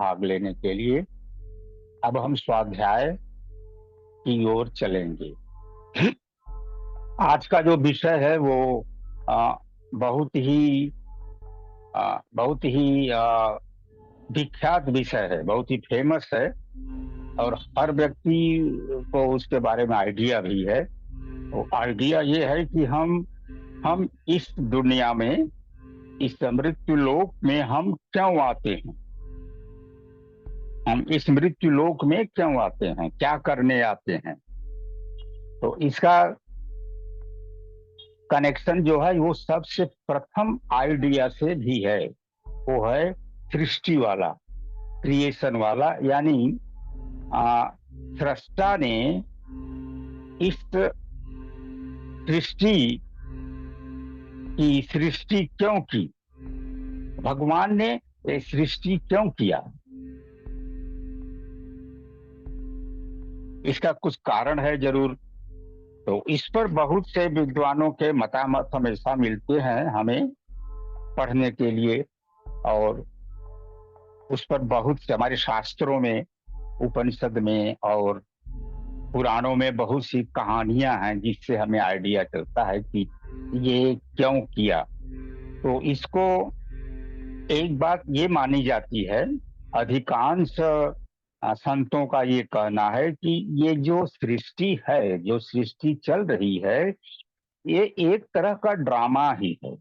भाग लेने के लिए अब हम स्वाध्याय की ओर चलेंगे। आज का जो विषय है वो आ, बहुत ही बहुत ही विख्यात विषय है, बहुत ही फेमस है और हर व्यक्ति को उसके बारे में आइडिया भी है। तो आइडिया ये है कि हम इस दुनिया में, इस मृत्यु लोक में हम क्यों आते हैं। हम इस मृत्यु लोक में क्यों आते हैं, क्या करने आते हैं। तो इसका कनेक्शन जो है वो सबसे प्रथम आइडिया से भी है। वो है सृष्टि वाला, क्रिएशन वाला, यानी आ, सृष्टा ने इस सृष्टि की सृष्टि क्यों की, भगवान ने ये सृष्टि क्यों किया। इसका कुछ कारण है जरूर। तो इस पर बहुत से विद्वानों के मतामत हमेशा मिलते हैं हमें पढ़ने के लिए, और उस पर बहुत से हमारे शास्त्रों में, उपनिषद में और पुराणों में बहुत सी कहानियां हैं जिससे हमें आइडिया चलता है कि ये क्यों किया। तो इसको एक बात ये मानी जाती है, अधिकांश संतों का ये कहना है कि ये जो सृष्टि है, जो सृष्टि चल रही है, ये एक तरह का ड्रामा ही है।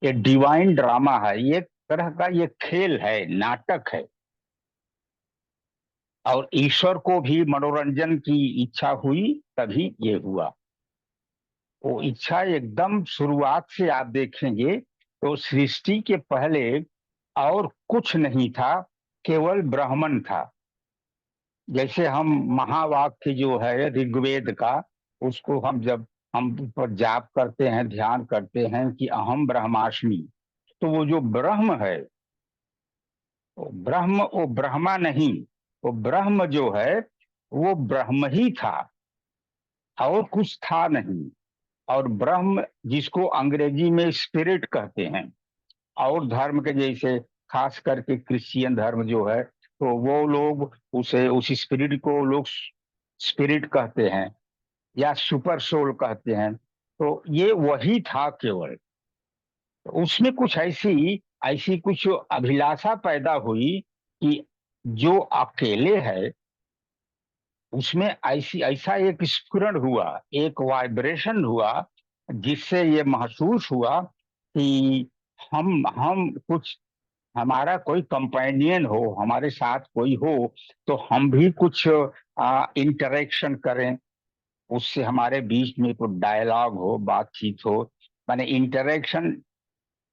ये डिवाइन ड्रामा है, ये एक तरह का ये खेल है, नाटक है। और ईश्वर को भी मनोरंजन की इच्छा हुई तभी ये हुआ। वो इच्छा एकदम शुरुआत से आप देखेंगे तो सृष्टि के पहले और कुछ नहीं था, केवल ब्राह्मण था। जैसे हम महावाक्य जो है ऋग्वेद का, उसको हम जब हम पर जाप करते हैं, ध्यान करते हैं कि अहम ब्रह्मास्मि, तो वो जो ब्रह्म है, वो ब्रह्म, वो ब्रह्मा नहीं, वो ब्रह्म जो है वो ब्रह्म ही था और कुछ था नहीं। और ब्रह्म जिसको अंग्रेजी में स्पिरिट कहते हैं, और धर्म के जैसे खास करके क्रिश्चियन धर्म जो है, तो वो लोग उसे, उस स्पिरिट को लोग स्पिरिट कहते हैं या सुपर सोल कहते हैं। तो ये वही था केवल। तो उसमें कुछ ऐसी ऐसी कुछ अभिलाषा पैदा हुई कि जो अकेले है उसमें ऐसी ऐसा एक स्फुरण हुआ, एक वाइब्रेशन हुआ, जिससे ये महसूस हुआ कि हम कुछ, हमारा कोई कंपेनियन हो, हमारे साथ कोई हो, तो हम भी कुछ इंटरेक्शन करें, उससे हमारे बीच में कोई डायलॉग हो, बातचीत हो। माने इंटरेक्शन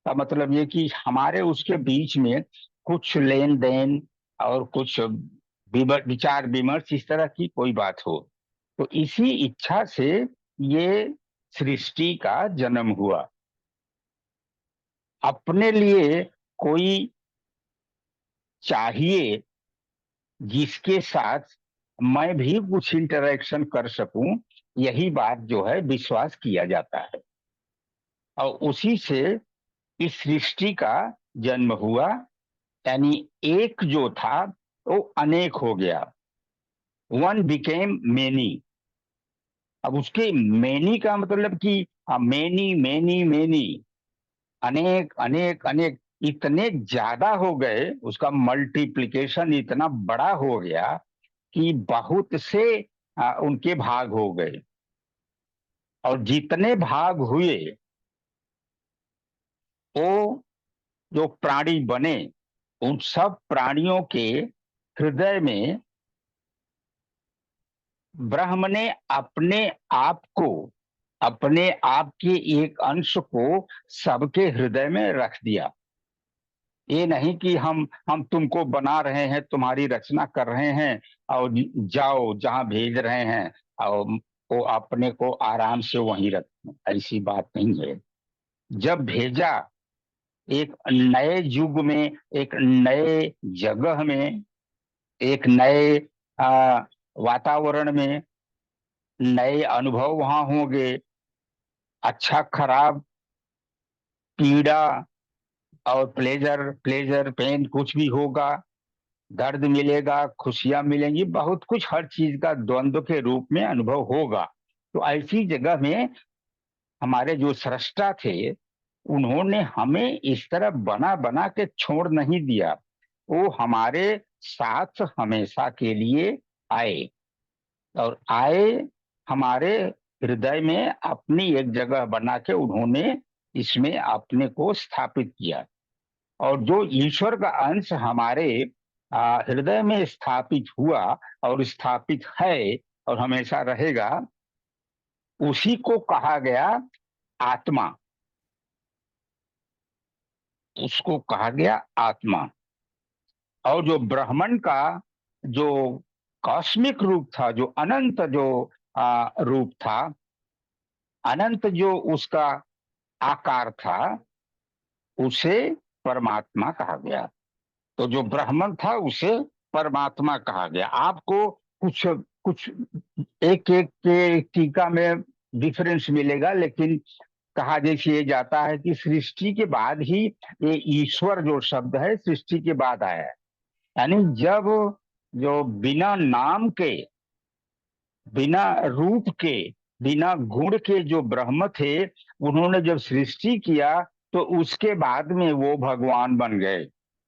का मतलब ये कि हमारे उसके बीच में कुछ लेन देन और कुछ विचार विमर्श, इस तरह की कोई बात हो। तो इसी इच्छा से ये सृष्टि का जन्म हुआ। अपने लिए कोई चाहिए जिसके साथ मैं भी कुछ इंटरेक्शन कर सकूं, यही बात जो है विश्वास किया जाता है। और उसी से इस सृष्टि का जन्म हुआ। यानी एक जो था वो अनेक हो गया, वन बिकेम मेनी। अब उसके मेनी का मतलब कि मेनी मेनी मेनी, अनेक अनेक अनेक, इतने ज्यादा हो गए, उसका मल्टीप्लिकेशन इतना बड़ा हो गया कि बहुत से उनके भाग हो गए। और जितने भाग हुए, वो जो प्राणी बने, उन सब प्राणियों के हृदय में ब्रह्म ने अपने आप को, अपने आप के एक अंश को सबके हृदय में रख दिया। ये नहीं कि हम तुमको बना रहे हैं, तुम्हारी रचना कर रहे हैं और जाओ जहां भेज रहे हैं और वो अपने को आराम से वहीं रखें, ऐसी बात नहीं है। जब भेजा, एक नए युग में, एक नए जगह में, एक नए आ, वातावरण में, नए अनुभव वहां होंगे, अच्छा खराब, पीड़ा और प्लेजर प्लेजर पेन कुछ भी होगा। दर्द मिलेगा, खुशियां मिलेंगी, बहुत कुछ हर चीज का द्वंद्व के रूप में अनुभव होगा। तो ऐसी जगह में हमारे जो सृष्टा थे, उन्होंने हमें इस तरह बना बना के छोड़ नहीं दिया। वो हमारे साथ हमेशा के लिए आए, और आए हमारे हृदय में अपनी एक जगह बना के उन्होंने इसमें अपने को स्थापित किया। और जो ईश्वर का अंश हमारे हृदय में स्थापित हुआ और स्थापित है और हमेशा रहेगा, उसी को कहा गया आत्मा। उसको कहा गया आत्मा। और जो ब्राह्मण का जो कॉस्मिक रूप था, जो अनंत जो रूप था, अनंत जो उसका आकार था, उसे परमात्मा कहा गया। तो जो ब्राह्मण था उसे परमात्मा कहा गया। आपको कुछ कुछ एक एक के टीका में डिफरेंस मिलेगा, लेकिन कहा जैसे ये जाता है कि सृष्टि के बाद ही ये ईश्वर जो शब्द है सृष्टि के बाद आया है। यानी जब जो बिना नाम के, बिना रूप के, बिना गुण के जो ब्रह्म थे, उन्होंने जब सृष्टि किया तो उसके बाद में वो भगवान बन गए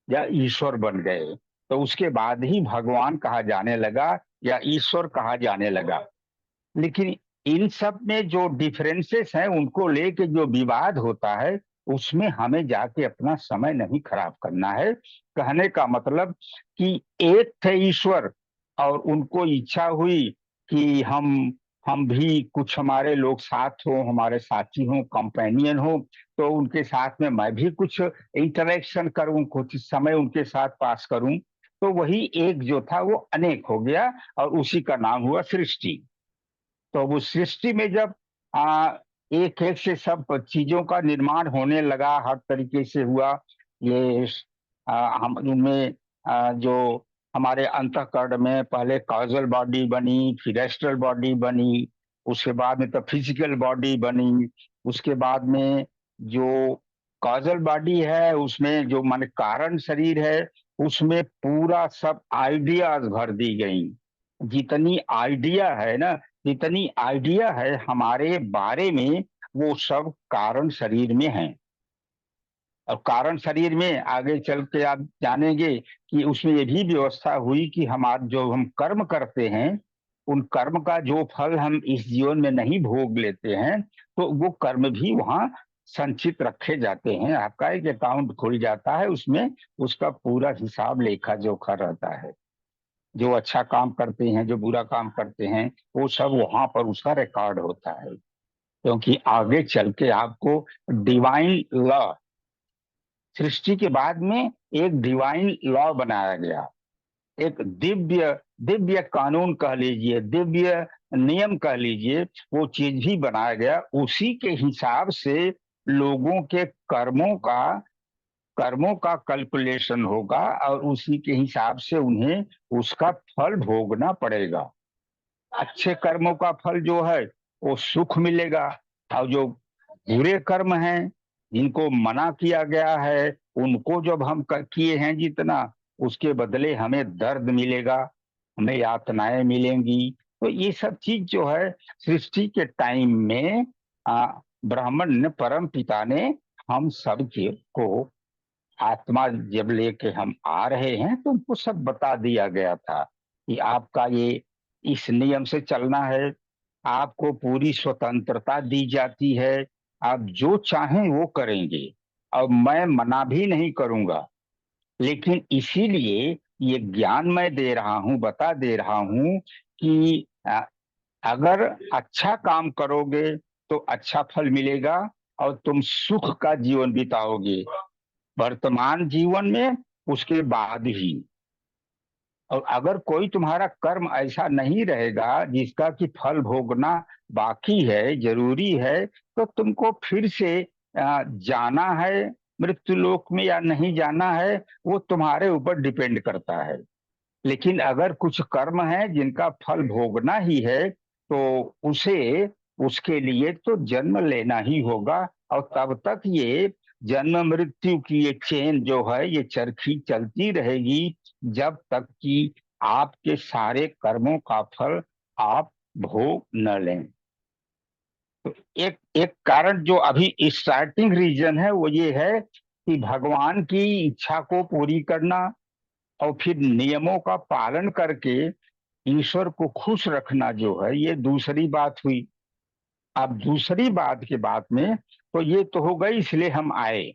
या ईश्वर बन गए। तो उसके बाद ही भगवान कहा जाने लगा या ईश्वर कहा जाने लगा। लेकिन इन सब में जो डिफरेंसेस हैं, उनको लेके जो विवाद होता है, उसमें हमें जाके अपना समय नहीं खराब करना है। कहने का मतलब कि एक थे ईश्वर, और उनको इच्छा हुई कि हम भी कुछ हमारे लोग साथ हो, हमारे साथी हो, कंपेनियन हो, तो उनके साथ में मैं भी कुछ इंटरेक्शन करूं, कुछ समय उनके साथ पास करूं। तो वही एक जो था वो अनेक हो गया, और उसी का नाम हुआ सृष्टि। तो वो सृष्टि में जब एक एक से सब चीजों का निर्माण होने लगा, हर तरीके से हुआ। ये हम उनमें जो हमारे अंतःकरण में पहले कॉजल बॉडी बनी, फिर एस्ट्रल बॉडी बनी, उसके बाद में तो फिजिकल बॉडी बनी। उसके बाद में जो कॉजल बॉडी है उसमें जो मान कारण शरीर है, उसमें पूरा सब आइडियाज भर दी गई। जितनी आइडिया है ना, जितनी आइडिया है हमारे बारे में, वो सब कारण शरीर में है। और कारण शरीर में आगे चल के आप जानेंगे कि उसमें ये भी व्यवस्था हुई कि हमारे जो हम कर्म करते हैं, उन कर्म का जो फल हम इस जीवन में नहीं भोग लेते हैं, तो वो कर्म भी वहां संचित रखे जाते हैं। आपका एक अकाउंट खुल जाता है, उसमें उसका पूरा हिसाब लेखा जोखा रहता है। जो अच्छा काम करते हैं, जो बुरा काम करते हैं, वो सब वहां पर उसका रिकॉर्ड होता है। क्योंकि आगे चल के आपको डिवाइन लॉ, सृष्टि के बाद में एक डिवाइन लॉ बनाया गया। एक दिव्य दिव्य कानून कह लीजिए, दिव्य नियम कह लीजिए, वो चीज भी बनाया गया। उसी के हिसाब से लोगों के कर्मों का कैलकुलेशन होगा, और उसी के हिसाब से उन्हें उसका फल भोगना पड़ेगा। अच्छे कर्मों का फल जो है वो सुख मिलेगा, और जो बुरे कर्म हैं, जिनको मना किया गया है, उनको जब हम किए हैं जितना, उसके बदले हमें दर्द मिलेगा, हमें यातनाएं मिलेंगी। तो ये सब चीज जो है सृष्टि के टाइम में ब्राह्मण ने, परम पिता ने हम सब के को, आत्मा जब लेके हम आ रहे हैं तो उनको सब बता दिया गया था कि आपका ये इस नियम से चलना है। आपको पूरी स्वतंत्रता दी जाती है, आप जो चाहें वो करेंगे, और मैं मना भी नहीं करूंगा। लेकिन इसीलिए ये ज्ञान मैं दे रहा हूं, बता दे रहा हूं कि अगर अच्छा काम करोगे तो अच्छा फल मिलेगा, और तुम सुख का जीवन बिताओगे वर्तमान जीवन में, उसके बाद ही। और अगर कोई तुम्हारा कर्म ऐसा नहीं रहेगा जिसका कि फल भोगना बाकी है, जरूरी है, तो तुमको फिर से जाना है मृत्यु लोक में या नहीं जाना है, वो तुम्हारे ऊपर डिपेंड करता है। लेकिन अगर कुछ कर्म है जिनका फल भोगना ही है, तो उसे, उसके लिए तो जन्म लेना ही होगा। और तब तक ये जन्म मृत्यु की ये चेन जो है, ये चरखी चलती रहेगी। जब तक कि आपके सारे कर्मों का फल आप भोग न लें। तो एक एक कारण जो अभी स्टार्टिंग रीजन है वो ये है कि भगवान की इच्छा को पूरी करना और फिर नियमों का पालन करके ईश्वर को खुश रखना जो है, ये दूसरी बात हुई। अब दूसरी बात के बाद में तो ये तो हो गई, इसलिए हम आए।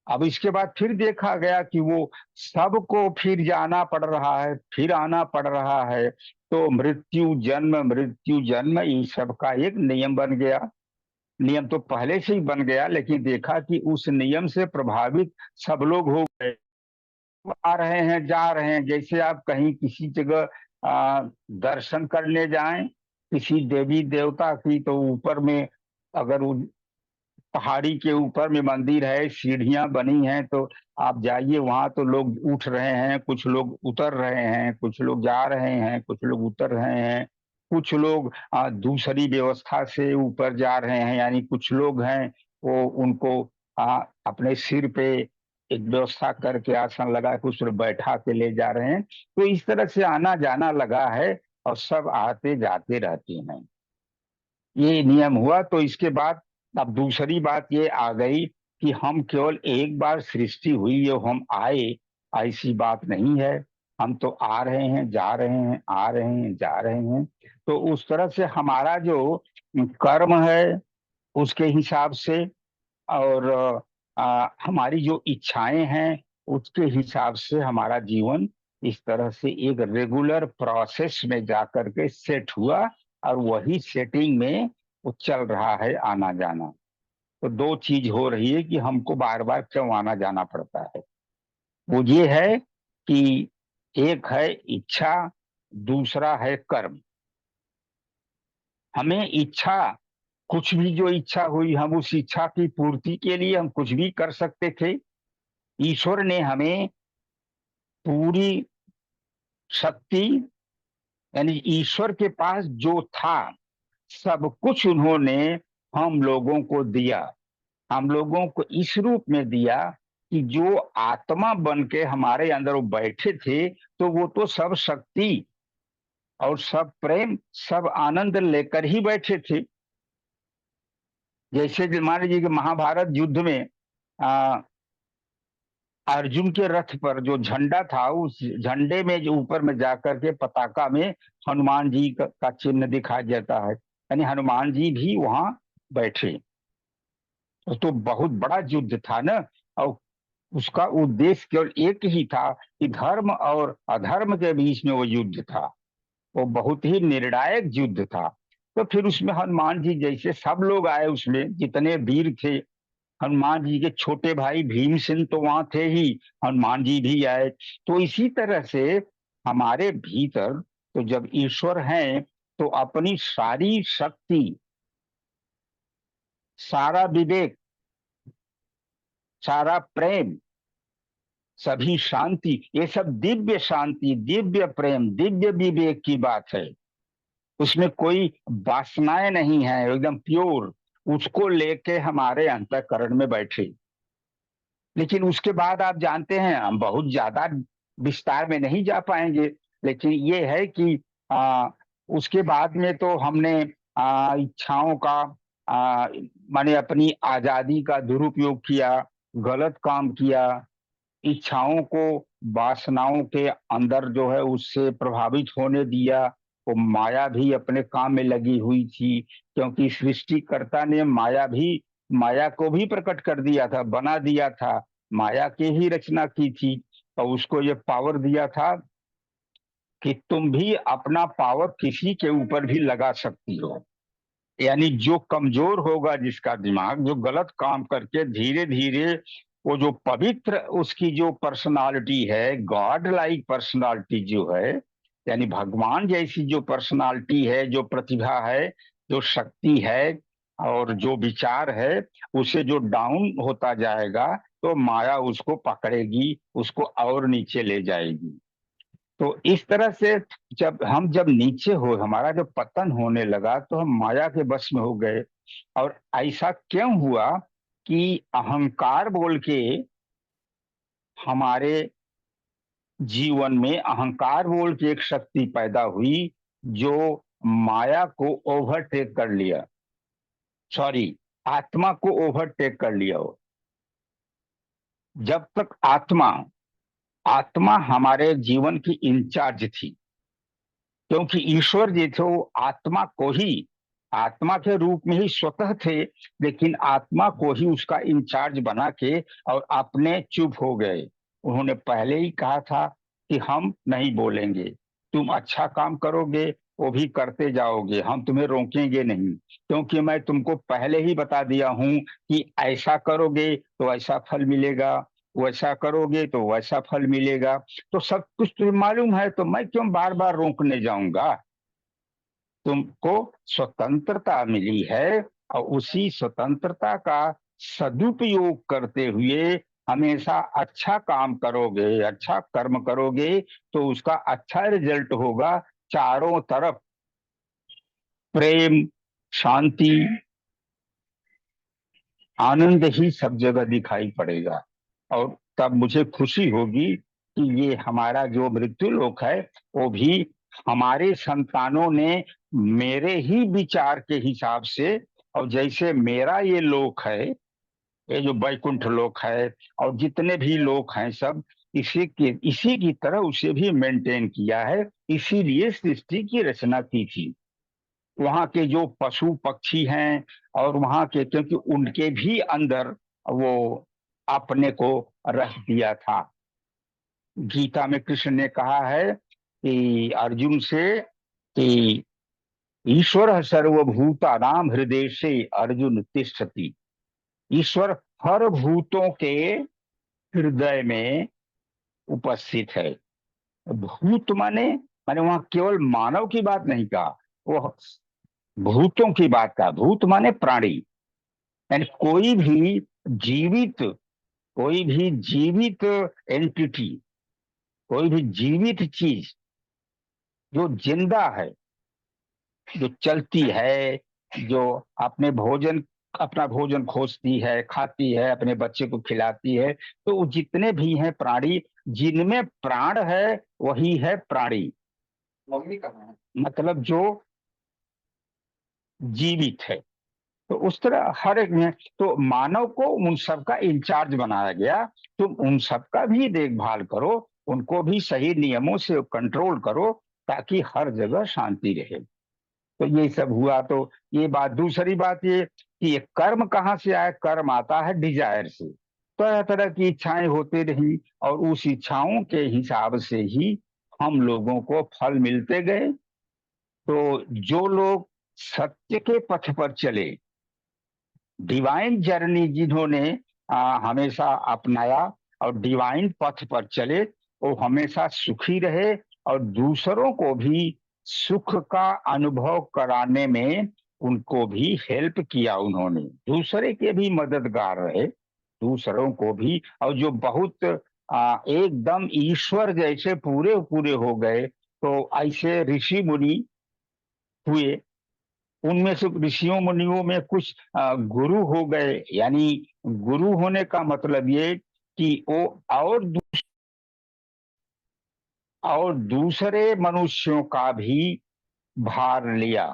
अब इसके बाद फिर देखा गया कि वो सबको फिर जाना पड़ रहा है, फिर आना पड़ रहा है, तो मृत्यु जन्म ये सब का एक नियम बन गया। नियम तो पहले से ही बन गया, लेकिन देखा कि उस नियम से प्रभावित सब लोग हो गए, आ रहे हैं जा रहे हैं। जैसे आप कहीं किसी जगह दर्शन करने जाएं किसी देवी देवता की, तो ऊपर में अगर पहाड़ी के ऊपर में मंदिर है, सीढ़ियां बनी हैं, तो आप जाइए वहां, तो लोग उठ रहे हैं, कुछ लोग उतर रहे हैं, कुछ लोग जा रहे हैं, कुछ लोग उतर रहे हैं, कुछ लोग दूसरी व्यवस्था से ऊपर जा रहे हैं। यानी कुछ लोग हैं वो उनको अपने सिर पे एक व्यवस्था करके आसन लगा के उस पर बैठा के ले जा रहे हैं। तो इस तरह से आना जाना लगा है और सब आते जाते रहते हैं। ये नियम हुआ। तो इसके बाद अब दूसरी बात ये आ गई कि हम केवल एक बार सृष्टि हुई है हम आए, ऐसी बात नहीं है। हम तो आ रहे हैं जा रहे हैं, आ रहे हैं जा रहे हैं। तो उस तरह से हमारा जो कर्म है उसके हिसाब से और हमारी जो इच्छाएं हैं उसके हिसाब से हमारा जीवन इस तरह से एक रेगुलर प्रोसेस में जाकर के सेट हुआ, और वही सेटिंग में वो चल रहा है आना जाना। तो दो चीज हो रही है कि हमको बार बार क्यों आना जाना पड़ता है। वो ये है कि एक है इच्छा, दूसरा है कर्म। हमें इच्छा, कुछ भी जो इच्छा हुई हम उस इच्छा की पूर्ति के लिए हम कुछ भी कर सकते थे। ईश्वर ने हमें पूरी शक्ति, यानी ईश्वर के पास जो था सब कुछ उन्होंने हम लोगों को दिया। हम लोगों को इस रूप में दिया कि जो आत्मा बन के हमारे अंदर वो बैठे थे, तो वो तो सब शक्ति और सब प्रेम सब आनंद लेकर ही बैठे थे। जैसे मान लीजिए कि महाभारत युद्ध में आ, अर्जुन के रथ पर जो झंडा था, उस झंडे में जो ऊपर में जाकर के पताका में हनुमान जी का चिन्ह दिखाई देता है, यानी हनुमान जी भी वहां बैठे। तो बहुत बड़ा युद्ध था ना। और उसका उद्देश्य केवल एक ही था कि धर्म और अधर्म के बीच में वो युद्ध था। वो बहुत ही निर्णायक युद्ध था। तो फिर उसमें हनुमान जी जैसे सब लोग आए, उसमें जितने वीर थे, हनुमान जी के छोटे भाई भीमसेन तो वहां थे ही, हनुमान जी भी आए। तो इसी तरह से हमारे भीतर तो जब ईश्वर हैं तो अपनी सारी शक्ति, सारा विवेक, सारा प्रेम, सभी शांति, ये सब दिव्य शांति, दिव्य प्रेम, दिव्य विवेक की बात है। उसमें कोई वासनाएं नहीं है, एकदम प्योर। उसको लेके हमारे अंतःकरण में बैठे। लेकिन उसके बाद आप जानते हैं, हम बहुत ज्यादा विस्तार में नहीं जा पाएंगे, लेकिन ये है कि उसके बाद में तो हमने इच्छाओं का माने अपनी आजादी का दुरुपयोग किया, गलत काम किया, इच्छाओं को वासनाओं के अंदर जो है उससे प्रभावित होने दिया। वो माया भी अपने काम में लगी हुई थी, क्योंकि सृष्टिकर्ता ने माया को भी प्रकट कर दिया था, बना दिया था, माया की ही रचना की थी। और उसको ये पावर दिया था कि तुम भी अपना पावर किसी के ऊपर भी लगा सकती हो। यानी जो कमजोर होगा, जिसका दिमाग जो गलत काम करके धीरे धीरे वो जो पवित्र उसकी जो पर्सनालिटी है, गॉड लाइक पर्सनालिटी जो है, यानी भगवान जैसी जो पर्सनालिटी है, जो प्रतिभा है, जो शक्ति है और जो विचार है, उसे जो डाउन होता जाएगा तो माया उसको पकड़ेगी, उसको और नीचे ले जाएगी। तो इस तरह से जब नीचे हो, हमारा जब पतन होने लगा, तो हम माया के वश में हो गए। और ऐसा क्यों हुआ कि अहंकार बोल के हमारे जीवन में अहंकार बोल की एक शक्ति पैदा हुई जो माया को ओवरटेक कर लिया, सॉरी, आत्मा को ओवरटेक कर लिया हो। जब तक आत्मा आत्मा हमारे जीवन की इंचार्ज थी, क्योंकि ईश्वर जी थे वो आत्मा को ही, आत्मा के रूप में ही स्वतः थे, लेकिन आत्मा को ही उसका इंचार्ज बना के और अपने चुप हो गए। उन्होंने पहले ही कहा था कि हम नहीं बोलेंगे, तुम अच्छा काम करोगे वो भी करते जाओगे, हम तुम्हें रोकेंगे नहीं, क्योंकि मैं तुमको पहले ही बता दिया हूं कि ऐसा करोगे तो ऐसा फल मिलेगा, वैसा करोगे तो वैसा फल मिलेगा। तो सब कुछ तुम्हें मालूम है, तो मैं क्यों बार बार रोकने जाऊंगा। तुमको स्वतंत्रता मिली है और उसी स्वतंत्रता का सदुपयोग करते हुए हमेशा अच्छा काम करोगे, अच्छा कर्म करोगे, तो उसका अच्छा रिजल्ट होगा। चारों तरफ प्रेम, शांति, आनंद ही सब जगह दिखाई पड़ेगा। और तब मुझे खुशी होगी कि ये हमारा जो मृत्यु लोक है वो भी हमारे संतानों ने मेरे ही विचार के हिसाब से, और जैसे मेरा ये लोक है, ये जो वैकुंठ लोक है और जितने भी लोक हैं सब इसी की तरह उसे भी मेंटेन किया है। इसीलिए सृष्टि की रचना की थी। वहां के जो पशु पक्षी हैं और वहां के, क्योंकि उनके भी अंदर वो अपने को रख दिया था। गीता में कृष्ण ने कहा है कि अर्जुन से कि ईश्वर सर्वभूतानां हृदय से अर्जुन तिष्ठति। ईश्वर हर भूतों के हृदय में उपस्थित है। भूत माने माने वहां केवल मानव की बात नहीं कहा, वो भूतों की बात कहा। भूत माने प्राणी, यानी जीवित कोई भी जीवित एंटिटी, कोई भी जीवित चीज जो जिंदा है, जो चलती है, जो अपने भोजन अपना भोजन खोजती है, खाती है, अपने बच्चे को खिलाती है, तो वो जितने भी हैं प्राणी, जिनमें प्राण है वही है प्राणी। मम्मी कहाँ है? मतलब जो जीवित है। तो उस तरह हर एक में तो मानव को उन सबका इंचार्ज बनाया गया। तुम उन सबका भी देखभाल करो, उनको भी सही नियमों से कंट्रोल करो, ताकि हर जगह शांति रहे। तो ये सब हुआ। तो ये बात, दूसरी बात ये कि ये कर्म कहाँ से आया। कर्म आता है डिजायर से। तरह तरह की इच्छाएं होती रही और उस इच्छाओं के हिसाब से ही हम लोगों को फल मिलते गए। तो जो लोग सत्य के पथ पर चले, डिवाइन जर्नी जिन्होंने हमेशा अपनाया और डिवाइन पथ पर चले, वो हमेशा सुखी रहे और दूसरों को भी सुख का अनुभव कराने में उनको भी हेल्प किया। उन्होंने दूसरे के भी मददगार रहे, दूसरों को भी। और जो बहुत एकदम ईश्वर जैसे पूरे पूरे हो गए, तो ऐसे ऋषि मुनि हुए। उनमें से ऋषियों मुनियों में कुछ गुरु हो गए। यानी गुरु होने का मतलब ये कि वो और दूसरे मनुष्यों का भी भार लिया।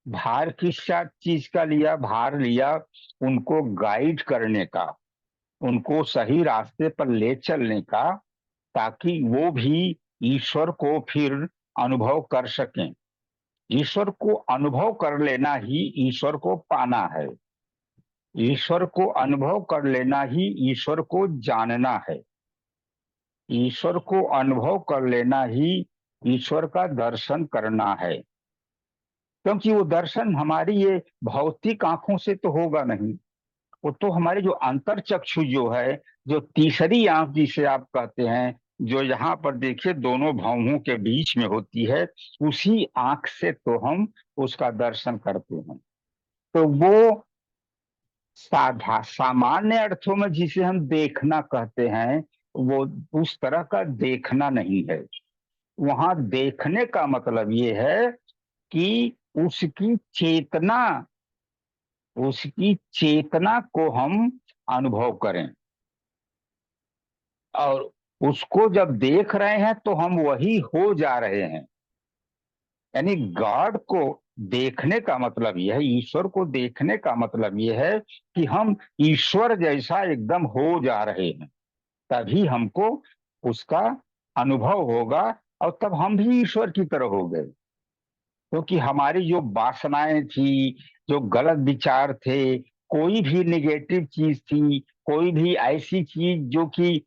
भार किस चीज का लिया? भार लिया उनको गाइड करने का, उनको सही रास्ते पर ले चलने का, ताकि वो भी ईश्वर को फिर अनुभव कर सकें। ईश्वर को अनुभव कर लेना ही ईश्वर को पाना है। ईश्वर को अनुभव कर लेना ही ईश्वर को जानना है। ईश्वर को अनुभव कर लेना ही ईश्वर का दर्शन करना है। क्योंकि वो दर्शन हमारी ये भौतिक आंखों से तो होगा नहीं। वो तो हमारे जो अंतर चक्षु जो है, जो तीसरी आंख जिसे आप कहते हैं, जो यहाँ पर देखिए दोनों भौहों के बीच में होती है, उसी आंख से तो हम उसका दर्शन करते हैं। तो वो सामान्य अर्थों में जिसे हम देखना कहते हैं, वो उस तरह का देखना नहीं है। वहां देखने का मतलब ये है कि उसकी चेतना उसकी चेतना को हम अनुभव करें। और उसको जब देख रहे हैं तो हम वही हो जा रहे हैं। यानी गॉड को देखने का मतलब यह है, ईश्वर को देखने का मतलब यह है कि हम ईश्वर जैसा एकदम हो जा रहे हैं। तभी हमको उसका अनुभव होगा, और तब हम भी ईश्वर की तरह हो गए। क्योंकि हमारी जो वासनाएं थी, जो गलत विचार थे, कोई भी निगेटिव चीज थी, कोई भी ऐसी चीज जो कि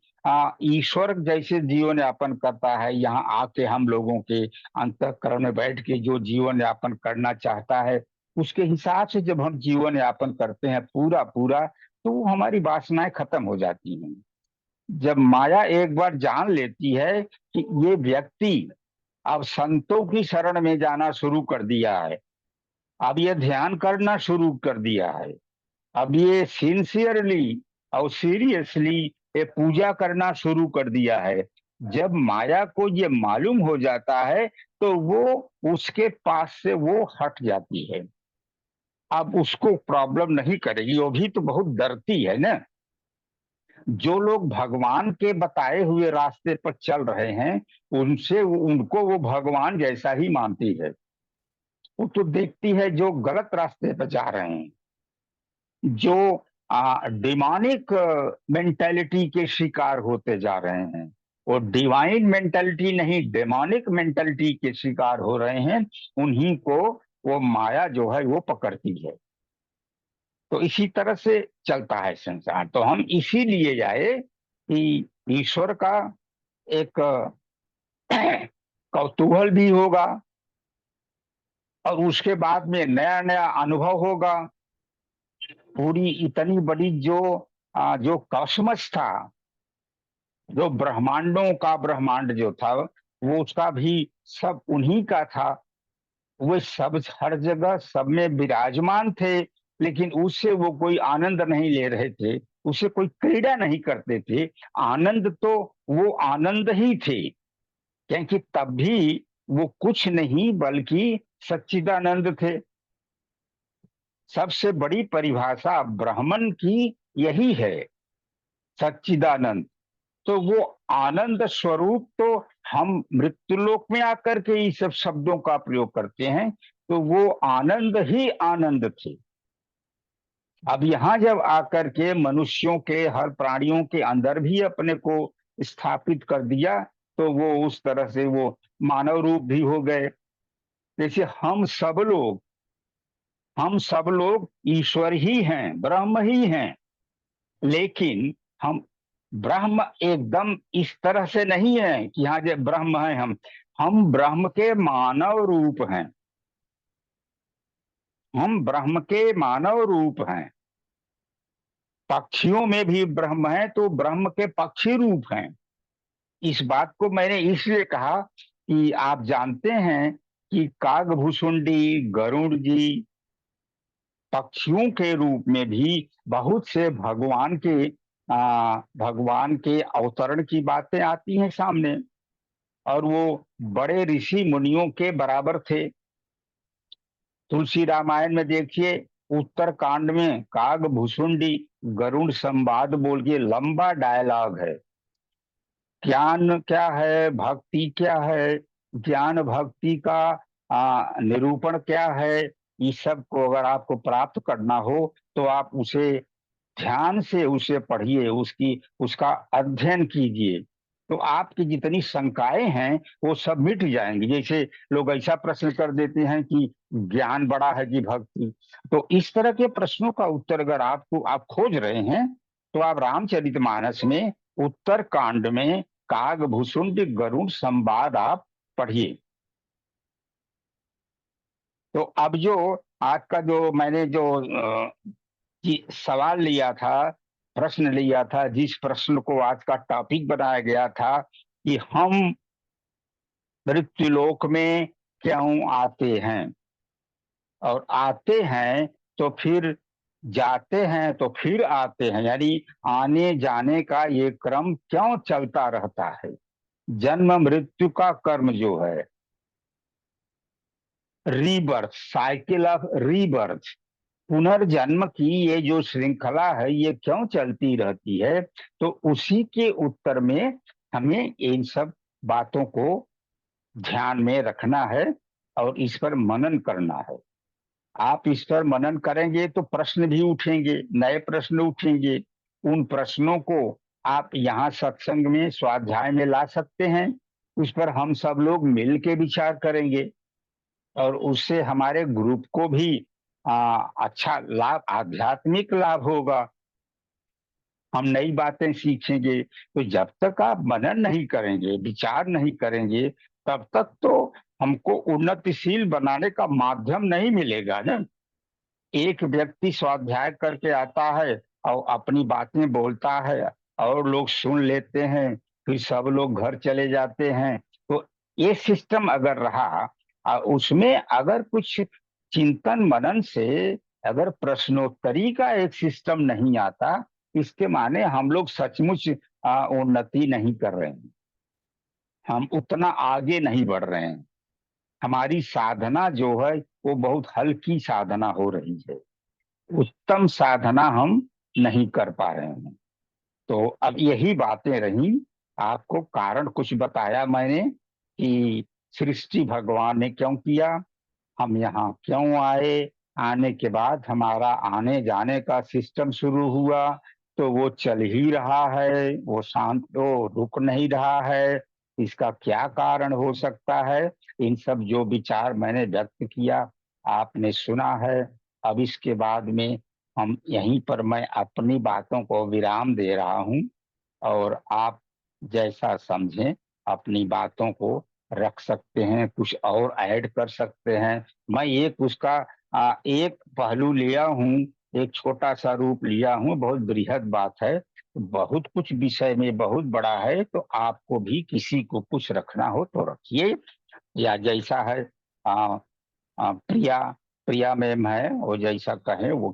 ईश्वर जैसे जीवन यापन करता है, यहाँ आके हम लोगों के अंतःकरण में बैठ के जो जीवन यापन करना चाहता है, उसके हिसाब से जब हम जीवन यापन करते हैं पूरा पूरा, तो हमारी वासनाएं खत्म हो जाती हैं। जब माया एक बार जान लेती है कि ये व्यक्ति अब संतों की शरण में जाना शुरू कर दिया है, अब ये ध्यान करना शुरू कर दिया है, अब ये सिंसियरली और सीरियसली ये पूजा करना शुरू कर दिया है, जब माया को ये मालूम हो जाता है तो वो उसके पास से वो हट जाती है। अब उसको प्रॉब्लम नहीं करेगी, वो भी तो बहुत डरती है ना। जो लोग भगवान के बताए हुए रास्ते पर चल रहे हैं, उनसे उनको वो भगवान जैसा ही मानती है। वो तो देखती है जो गलत रास्ते पर जा रहे हैं, जो डिमानिक मेंटेलिटी के शिकार होते जा रहे हैं, वो डिवाइन मेंटेलिटी नहीं, डेमोनिक मेंटेलिटी के शिकार हो रहे हैं, उन्हीं को वो माया जो है वो पकड़ती है। तो इसी तरह से चलता है संसार। तो हम इसीलिए जाए कि ईश्वर का एक कौतूहल भी होगा, और उसके बाद में नया नया अनुभव होगा। पूरी इतनी बड़ी जो कॉस्मस था, जो ब्रह्मांडों का ब्रह्मांड जो था, वो उसका भी सब उन्हीं का था। वे सब हर जगह सब में विराजमान थे, लेकिन उससे वो कोई आनंद नहीं ले रहे थे, उससे कोई क्रीड़ा नहीं करते थे। आनंद तो वो आनंद ही थे, क्योंकि तब भी वो कुछ नहीं बल्कि सच्चिदानंद थे। सबसे बड़ी परिभाषा ब्राह्मण की यही है, सच्चिदानंद। तो वो आनंद स्वरूप, तो हम मृत्युलोक में आकर के ये सब शब्दों का प्रयोग करते हैं, तो वो आनंद ही आनंद थे। अब यहाँ जब आकर के मनुष्यों के, हर प्राणियों के अंदर भी अपने को स्थापित कर दिया, तो वो उस तरह से वो मानव रूप भी हो गए। जैसे हम सब लोग ईश्वर ही हैं, ब्रह्म ही हैं, लेकिन हम ब्रह्म एकदम इस तरह से नहीं है कि हाँ जो ब्रह्म है हम ब्रह्म के मानव रूप हैं। हम ब्रह्म के मानव रूप हैं। पक्षियों में भी ब्रह्म है, तो ब्रह्म के पक्षी रूप हैं। इस बात को मैंने इसलिए कहा कि आप जानते हैं कि कागभूषुंडी, गरुड़ जी पक्षियों के रूप में भी बहुत से भगवान के अवतरण की बातें आती हैं सामने, और वो बड़े ऋषि मुनियों के बराबर थे। तुलसी रामायण में देखिए, उत्तर कांड में काग भुसुंडी गरुड़ संवाद बोल के लंबा डायलॉग है। ज्ञान क्या है, भक्ति क्या है, ज्ञान भक्ति का निरूपण क्या है, इस सब को अगर आपको प्राप्त करना हो तो आप उसे ध्यान से उसे पढ़िए, उसकी उसका अध्ययन कीजिए, तो आपकी जितनी शंकाएं हैं वो सब मिट जाएंगी। जैसे लोग ऐसा प्रश्न कर देते हैं कि ज्ञान बड़ा है कि भक्ति, तो इस तरह के प्रश्नों का उत्तर अगर आप खोज रहे हैं, तो आप रामचरितमानस में उत्तर कांड में काग भुसुंड गरुड़ संवाद आप पढ़िए। तो अब जो आज का जो मैंने जो सवाल लिया था, प्रश्न लिया था, जिस प्रश्न को आज का टॉपिक बनाया गया था कि हम मृत्युलोक में क्यों आते हैं, और आते हैं तो फिर जाते हैं तो फिर आते हैं, यानी आने जाने का ये क्रम क्यों चलता रहता है। जन्म मृत्यु का कर्म जो है, रीबर्थ, साइकिल ऑफ रीबर्थ, पुनर्जन्म की ये जो श्रृंखला है ये क्यों चलती रहती है, तो उसी के उत्तर में हमें इन सब बातों को ध्यान में रखना है और इस पर मनन करना है। आप इस पर मनन करेंगे तो प्रश्न भी उठेंगे, नए प्रश्न उठेंगे। उन प्रश्नों को आप यहाँ सत्संग में, स्वाध्याय में ला सकते हैं। उस पर हम सब लोग मिल के विचार करेंगे और उससे हमारे ग्रुप को भी अच्छा लाभ, आध्यात्मिक लाभ होगा। हम नई बातें सीखेंगे। तो जब तक आप मनन नहीं करेंगे, विचार नहीं करेंगे, तब तक तो हमको उन्नतिशील बनाने का माध्यम नहीं मिलेगा ना। एक व्यक्ति स्वाध्याय करके आता है और अपनी बातें बोलता है और लोग सुन लेते हैं, फिर सब लोग घर चले जाते हैं। तो ये सिस्टम अगर रहा, उसमें अगर कुछ चिंतन मनन से अगर प्रश्नोत्तरी का एक सिस्टम नहीं आता, इसके माने हम लोग सचमुच उन्नति नहीं कर रहे हैं, हम उतना आगे नहीं बढ़ रहे हैं। हमारी साधना जो है वो बहुत हल्की साधना हो रही है, उत्तम साधना हम नहीं कर पा रहे हैं। तो अब यही बातें रही। आपको कारण कुछ बताया मैंने कि सृष्टि भगवान ने क्यों किया, हम यहाँ क्यों आए, आने के बाद हमारा आने जाने का सिस्टम शुरू हुआ, तो वो चल ही रहा है, वो शांत, वो रुक नहीं रहा है। इसका क्या कारण हो सकता है? इन सब जो विचार मैंने व्यक्त किया, आपने सुना है। अब इसके बाद में हम यहीं पर मैं अपनी बातों को विराम दे रहा हूँ और आप जैसा समझें अपनी बातों को रख सकते हैं, कुछ और ऐड कर सकते हैं। मैं एक उसका एक पहलू लिया हूँ, एक छोटा सा रूप लिया हूँ, बहुत बृहद बात है, बहुत कुछ विषय में बहुत बड़ा है। तो आपको भी किसी को कुछ रखना हो तो रखिए, या जैसा है। आ, प्रिया प्रिया मैम है, वो जैसा कहे वो